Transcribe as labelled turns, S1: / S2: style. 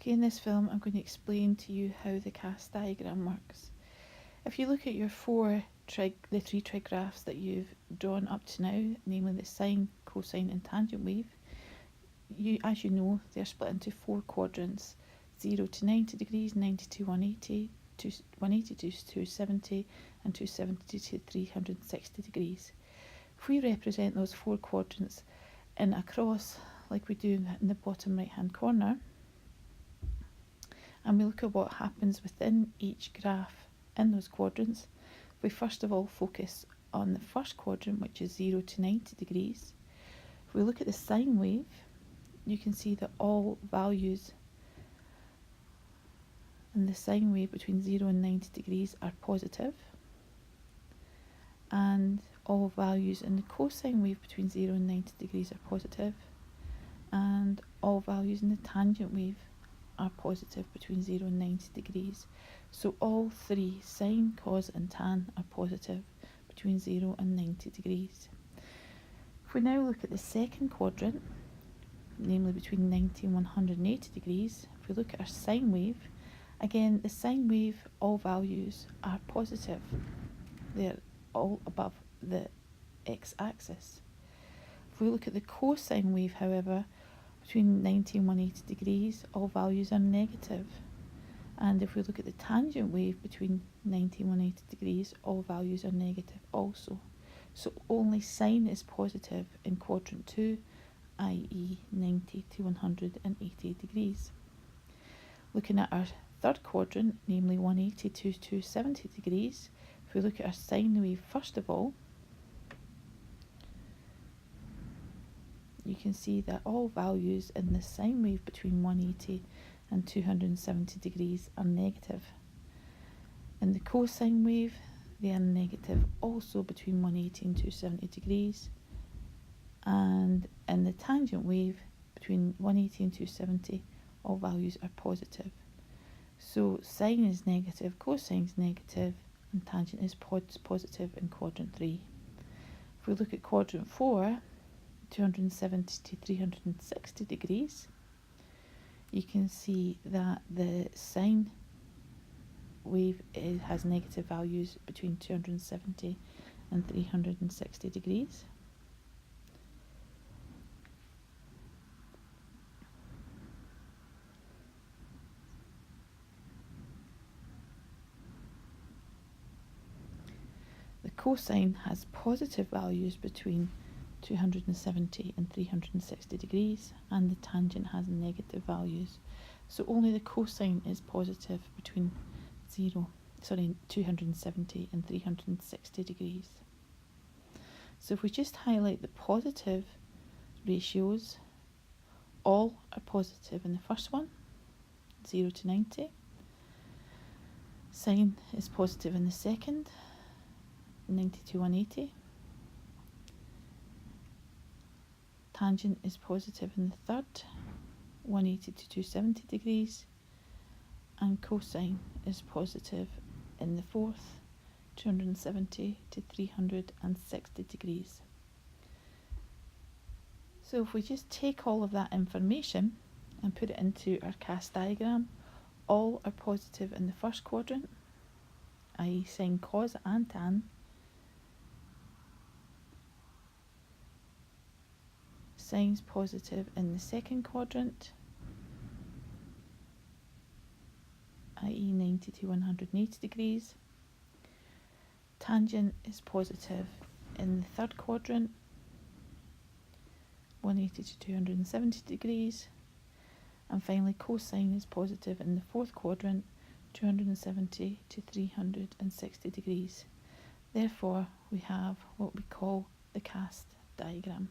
S1: Okay, in this film I'm going to explain to you how the cast diagram works. If you look at your the three trig graphs that you've drawn up to now, namely the sine, cosine and tangent wave, as you know, they're split into four quadrants: 0 to 90 degrees, 90 to 180, 180 to 270 and 270 to 360 degrees. If we represent those four quadrants in a cross like we do in the bottom right hand corner, and we look at what happens within each graph in those quadrants, we first of all focus on the first quadrant, which is 0 to 90 degrees. If we look at the sine wave, you can see that all values in the sine wave between 0 and 90 degrees are positive, and all values in the cosine wave between 0 and 90 degrees are positive, and all values in the tangent wave are positive between 0 and 90 degrees. So all three, sine, cos and tan, are positive between 0 and 90 degrees. If we now look at the second quadrant, namely between 90 and 180 degrees, if we look at our sine wave, again the sine wave, all values are positive. They're all above the x-axis. If we look at the cosine wave, however, between 90 and 180 degrees, all values are negative. And if we look at the tangent wave between 90 and 180 degrees, all values are negative also. So only sine is positive in quadrant 2, i.e. 90 to 180 degrees. Looking at our third quadrant, namely 180 to 270 degrees, if we look at our sine wave first of all, you can see that all values in the sine wave between 180 and 270 degrees are negative. In the cosine wave, they are negative also between 180 and 270 degrees. And in the tangent wave between 180 and 270, all values are positive. So sine is negative, cosine is negative, and tangent is positive in quadrant 3. If we look at quadrant 4, 270 to 360 degrees, you can see that the sine wave has negative values between 270 and 360 degrees. The cosine has positive values between 270 and 360 degrees, and the tangent has negative values. So only the cosine is positive between 270 and 360 degrees. So if we just highlight the positive ratios, all are positive in the first one, 0 to 90. Sine is positive in the second, 90 to 180. Tangent is positive in the third, 180 to 270 degrees, and cosine is positive in the fourth, 270 to 360 degrees. So if we just take all of that information and put it into our cast diagram, all are positive in the first quadrant, i.e. sine, cos and tan. Sine's positive in the second quadrant, i.e. 90 to 180 degrees. Tangent is positive in the third quadrant, 180 to 270 degrees. And finally, cosine is positive in the fourth quadrant, 270 to 360 degrees. Therefore, we have what we call the cast diagram.